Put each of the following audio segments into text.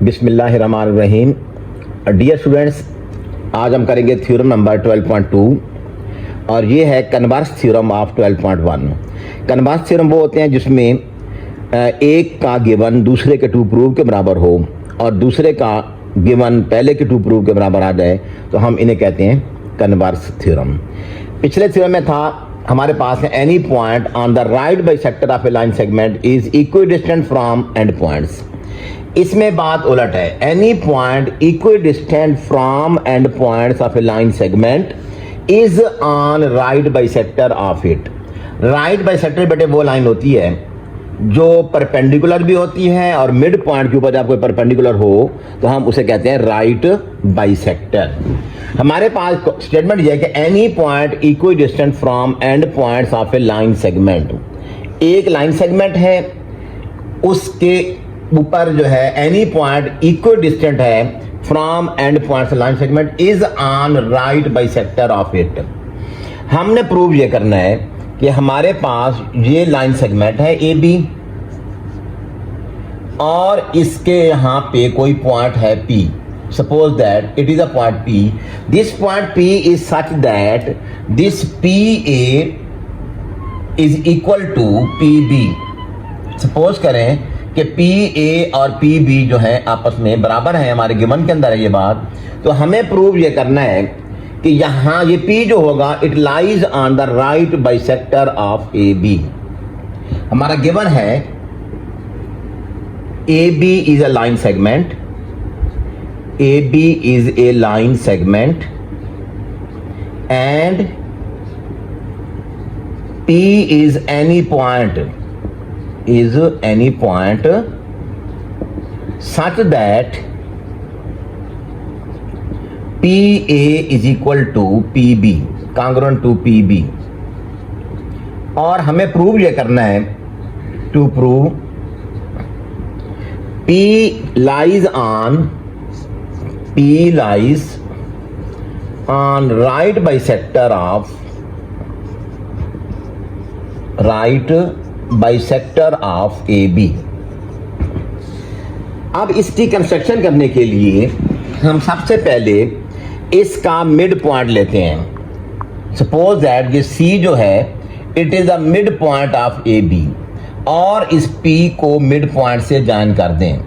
बिस्मिल्लाहिर्रहमानिर्रहीम। Dear students, आज हम करेंगे थ्योरम नंबर 12.2 और ये है converse theorem of 12.1। Converse theorem वो होते हैं जिसमें एक का गिवन दूसरे के टू प्रूव के बराबर हो और दूसरे का गिवन पहले के टू प्रूव के बराबर आ जाए, तो हम इन्हें कहते हैं कन्वर्स थ्योरम। पिछले थ्योरम में था हमारे पास है any point on the right bisector of A line segment is equidistant from and points. इसमें बात उलट है, any point equidistant from and points of A line segment is on right bisector of it. Right bisector बेटे वो line होती है जो perpendicular भी होती है और मिड पॉइंट के ऊपर जब कोई परपेंडिकुलर हो तो हम उसे कहते हैं राइट बाइसेक्टर। हमारे पास स्टेटमेंट यह है कि any point equidistant from and points of A line segment. एक लाइन सेगमेंट है, उसके ऊपर जो है एनी पॉइंट इक्विडिस्टेंट है from and points line segment is on right bisector of it. हमने प्रूव ये करना है कि हमारे पास ये लाइन सेगमेंट है ए बी और इसके यहां पे कोई पॉइंट है P. Suppose that it is a point P, this point P is such that this P A is equal to P B. Suppose करें कि पी ए और पी बी जो है आपस में बराबर है, हमारे गिवन के अंदर है ये बात, तो हमें प्रूव ये करना है कि यहां ये पी जो होगा it lies on the right bisector of A B. हमारा गिवन है A B is a line segment, A B is a line segment and P is any point such that PA is equal to PB, congruent to PB। और हमें prove ये करना है, to prove P lies on right bisector of A B. अब इसकी construction करने के लिए हम सबसे पहले इसका मिड पॉइंट लेते हैं। सपोज दैट ये सी जो है it is the mid point of A B और इस पी को मिड पॉइंट से ज्वाइन कर दें।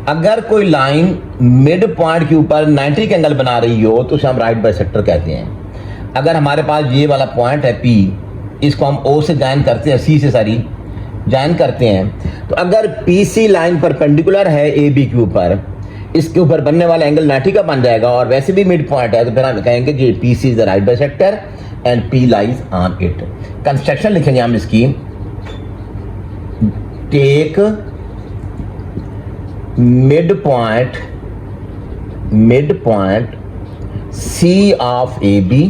अगर कोई लाइन मिड पॉइंट के ऊपर 90 का एंगल बना रही हो तो उसे हम राइट बाइसेक्टर कहते हैं। अगर हमारे पास ये वाला पॉइंट है पी, इसको हम ओ से ज्वाइन करते हैं, सी से सारी ज्वाइन करते हैं, तो अगर पी सी लाइन परपेंडिकुलर है ए बी के ऊपर, इसके ऊपर बनने वाला एंगल 90 का बन जाएगा और वैसे भी मिड पॉइंट है, तो फिर हम कहेंगे कि P C is the right bisector and P lies on it. Construction लिखेंगे हम इसकी, take mid point C of A B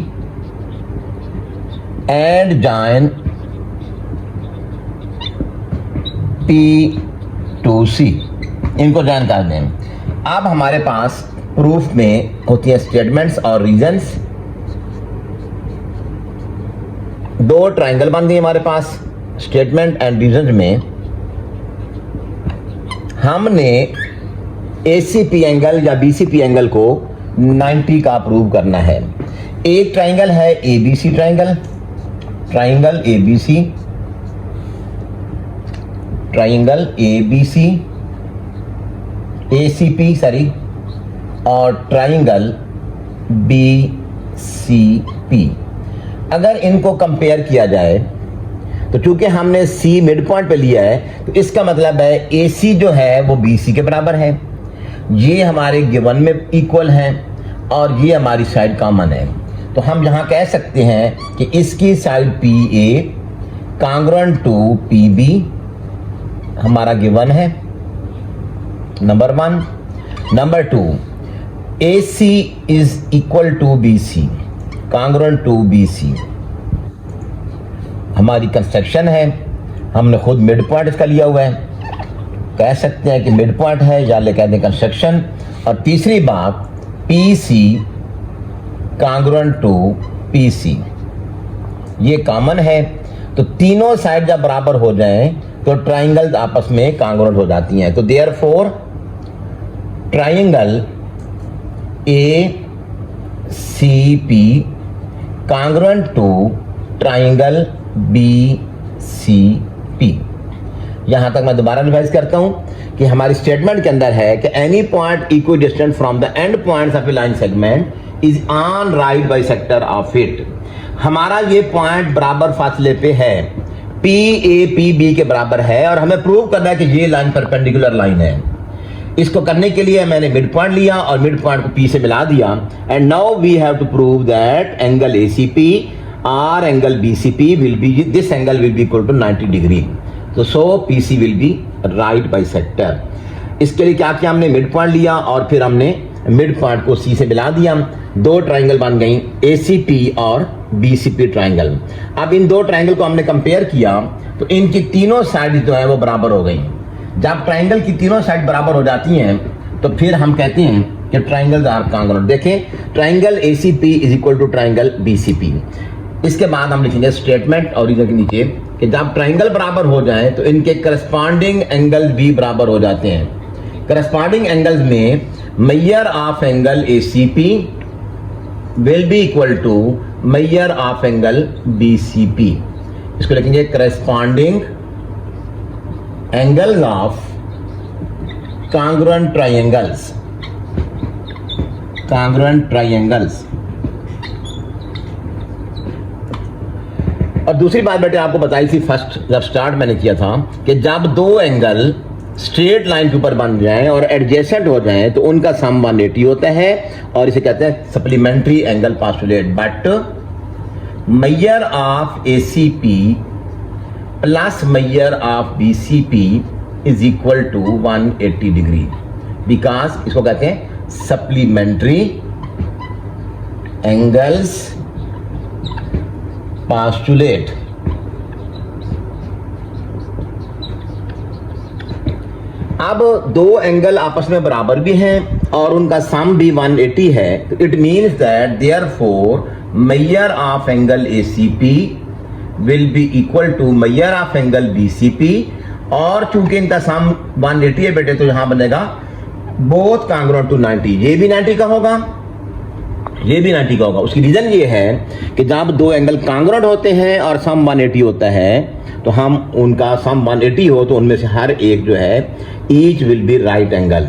and join P to C, इनको ज्वाइन कर दें। अब हमारे पास प्रूफ में होती है स्टेटमेंट्स और रीजंस। दो ट्रायंगल बन दिए हमारे पास स्टेटमेंट एंड रीजंस में। हमने एसीपी एंगल या बीसीपी एंगल को 90 का प्रूव करना है। एक ट्रायंगल है एबीसी ट्रायंगल एबीसी एसीपी और ट्रायंगल बीसीपी। अगर इनको कंपेयर किया जाए तो चूंकि हमने सी मिड पॉइंट पे लिया है तो इसका मतलब है एसी जो है वो बीसी के बराबर है, ये हमारे गिवन में इक्वल है और ये हमारी साइड कॉमन है। तो हम यहां कह सकते हैं कि इसकी side P A congruent to P B हमारा गिवन है, number 1। Number 2, A C is equal to B C, congruent to B C हमारी कंस्ट्रक्शन है। हमने खुद मिड पॉइंट इसका लिया हुआ है, कह सकते हैं कि मिड पॉइंट है या ले कहते हैं कंस्ट्रक्शन। और तीसरी बात, P C congruent to P C, ये कॉमन है। तो तीनों साइड जब बराबर हो जाएं तो ट्राइंगल्स आपस में कॉन्ग्रुएंट हो जाती हैं। तो therefore triangle A C P congruent to triangle B C P. यहां तक मैं दोबारा रिवाइज करता हूं कि हमारी स्टेटमेंट के अंदर है कि any point equi distant from the end points of A line segment is on right bisector of it. हमारा ये पॉइंट बराबर फासले पे है, पी ए पी बी के बराबर है, और हमें प्रूव करना है कि ये लाइन परपेंडिकुलर लाइन है। इसको करने के लिए मैंने मिड पॉइंट लिया और मिड पॉइंट को पी से मिला दिया, and now we have to prove that angle ACP और angle BCP will be, this angle will be equal to 90 degree. तो so PC will be right bisector. इसके लिए क्या किया, हमने मिड पॉइंट लिया और फिर हमने मिड पॉइंट को सी से मिला दिया। दो ट्राइंगल बन गई, एसीपी और बीसीपी ट्राइंगल। अब इन दो ट्राइंगल को हमने कंपेयर किया तो इनकी तीनों साइड जो है वो बराबर हो गई। जब ट्राइंगल की तीनों साइड बराबर हो जाती हैं तो फिर हम कहते हैं कि ट्राइंगल्स आर कांग्रुएंट। देखें, triangle ACP is equal to triangle BCP. इसके बाद हम लिखेंगे स्टेटमेंट और इधर के नीचे कि जब ट्राइंगल बराबर हो जाए तो इनके करस्पॉन्डिंग एंगल भी बराबर हो जाते हैं। करस्पॉन्डिंग एंगल्स में measure of angle ACP will be equal to measure of angle BCP. इसको लिखेंगे corresponding angles of congruent triangles, congruent triangles. और दूसरी बात बेटे आपको बताई थी फर्स्ट जब स्टार्ट मैंने किया था कि जब दो एंगल स्ट्रेट लाइन के ऊपर बन जाएं और एडजेसेंट हो जाएं तो उनका सम 180 होता है और इसे कहते हैं supplementary angle postulate. But measure of ACP plus measure of BCP is equal to 180 degree, because इसको कहते हैं सप्लीमेंट्री एंगल्स पोस्टुलेट। अब दो एंगल आपस में बराबर भी हैं और उनका सम भी 180 है, तो it means that therefore measure of angle ACP will be equal to measure of angle BCP. और चूंकि इनका सम 180 है बेटे तो यहां बनेगा बोथ कांग्रुएंट टू 90। ये भी 90 का होगा, ये भी 90 का होगा। उसकी रीजन ये है कि जब दो एंगल कांग्रुएंट होते हैं और सम 180 होता है तो हम उनका सम 180 हो तो उनमें से हर एक जो है each will be right angle.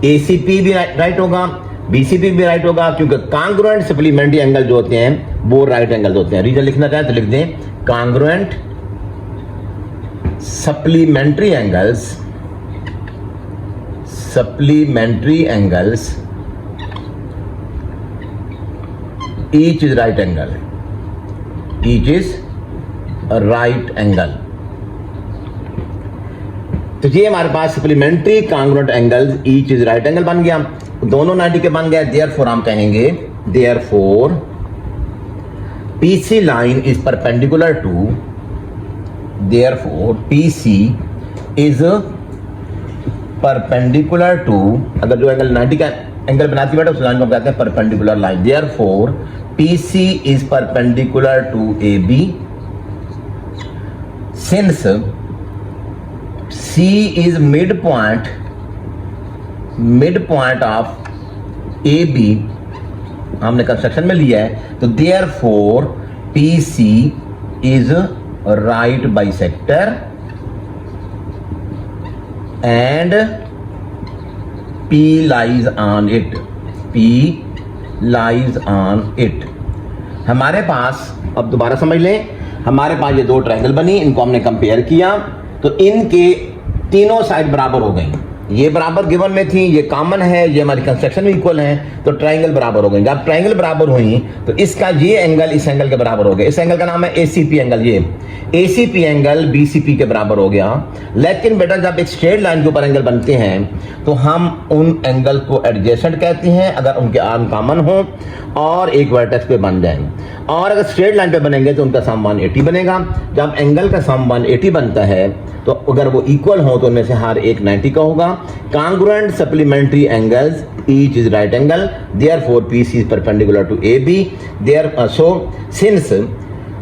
ACP भी राइट होगा, बीसीपी भी राइट होगा, क्योंकि कांग्रुएंट सप्लीमेंट्री एंगल जो होते हैं वो राइट एंगल होते हैं। रीजन लिखना चाहे तो लिख दें congruent supplementary angles, supplementary angles each is right angle, each is a right angle। तो ये हमारे पास supplementary congruent angles each is right angle बन गया, दोनों 90 के बन गए। देयरफॉर हम कहेंगे therefore PC line is perpendicular to, therefore PC is perpendicular to, अगर जो एंगल 90 का एंगल बनाती है उस लाइन को कहते हैं perpendicular line. Therefore PC is perpendicular to AB since C is midpoint of AB हमने कंस्ट्रक्शन में लिया है, तो therefore PC is right bisector and P lies on it, P lies on it। हमारे पास, अब दोबारा समझ लें, हमारे पास ये दो ट्रायंगल बनी, इनको हमने कंपेयर किया तो इनके तीनों साइड बराबर हो गई। ये बराबर गिवन में थी, ये कॉमन है, ये हमारी कंस्ट्रक्शन में इक्वल है, तो ट्रायंगल बराबर हो गई। जब ट्रायंगल बराबर हुई तो इसका ये एंगल इस एंगल के बराबर हो गया। इस एंगल का नाम है एसीपी एंगल, ये एसीपी एंगल बीसीपी के बराबर हो गया। लेकिन बेटा जब एक स्ट्रेट लाइन के ऊपर एंगल बनते हैं तो हम उन एंगल को एडजेसेंट कहते हैं अगर उनके आर्म कॉमन हो और एक वर्टेक्स पे बन जाए। और अगर स्ट्रेट लाइन पे बनेंगे तो उनका सम 180 बनेगा। जब एंगल का सम 180 बनता है तो अगर वो इक्वल हो तो उनमें से हर एक 90 का होगा। Congruent supplementary angles each is right angle, therefore PC is perpendicular to AB, there so since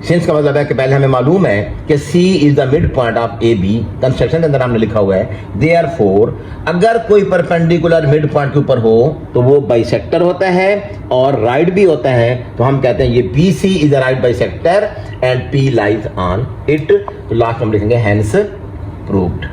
since का मतलब है कि पहले हमें मालूम है कि C is the mid point of A B, construction के अंदर हमने लिखा हुआ है देयरफॉर अगर कोई परपेंडिकुलर मिड पॉइंट के ऊपर हो तो वो बाइसेक्टर होता है और राइट भी होता है, तो हम कहते हैं ये B C is the right bisector and P lies on it. तो लास्ट में हम लिखेंगे हेंस प्रूव्ड।